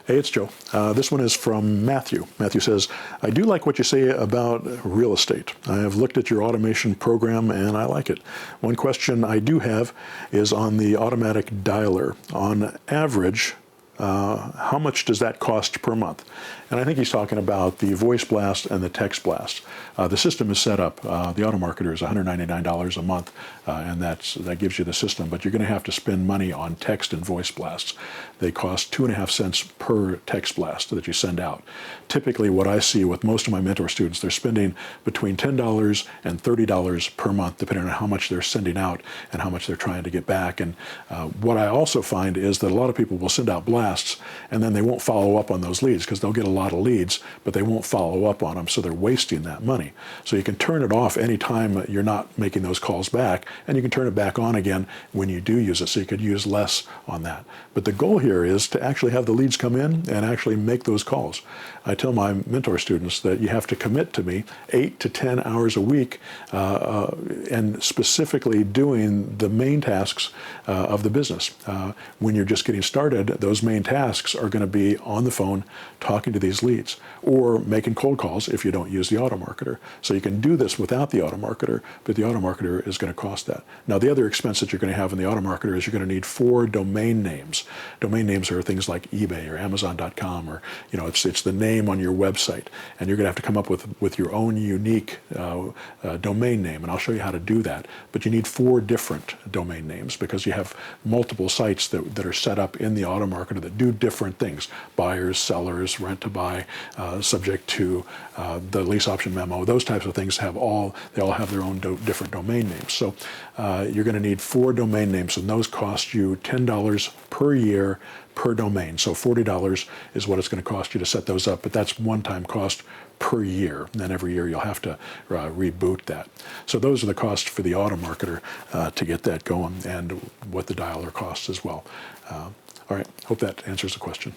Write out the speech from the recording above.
Hey, it's Joe. This one is from Matthew. Matthew says, I do like what you say about real estate. I have looked at your automation program and I like it. One question I do have is on the automatic dialer. On average, how much does that cost per month? And I think he's talking about the voice blast and the text blast. The system is set up. The Automarketer is $199 a month, and that gives you the system. But you're going to have to spend money on text and voice blasts. They cost 2.5 cents per text blast that you send out. Typically, what I see with most of my mentor students, they're spending between $10 and $30 per month, depending on how much they're sending out and how much they're trying to get back. And what I also find is that a lot of people will send out blasts, and then they won't follow up on those leads because they'll get a lot of leads, but they won't follow up on them, so they're wasting that money. So you can turn it off anytime you're not making those calls back, and you can turn it back on again when you do use it, so you could use less on that. But the goal here is to actually have the leads come in and actually make those calls. I tell my mentor students that you have to commit to me 8 to 10 hours a week and specifically doing the main tasks of the business. When you're just getting started, those main tasks are going to be on the phone talking to these leads or making cold calls if you don't use the Automarketer. So you can do this without the Automarketer, but the Automarketer is going to cost that. Now, the other expense that you're going to have in the Automarketer is you're going to need 4 domain names. Domain names are things like eBay or Amazon.com, or it's the name on your website, and you're going to have to come up with your own unique domain name, and I'll show you how to do that. But you need 4 different domain names because you have multiple sites that are set up in the Automarketer that do different things: buyers, sellers, rent to buy, subject to the lease option memo. Those types of things they all have their own different domain names. So you're going to need 4 domain names, and those cost you $10 per year per domain. So $40 is what it's going to cost you to set those up, but that's one-time cost per year. And then every year you'll have to reboot that. So those are the costs for the Automarketer to get that going, and what the dialer costs as well. All right, hope that answers the question.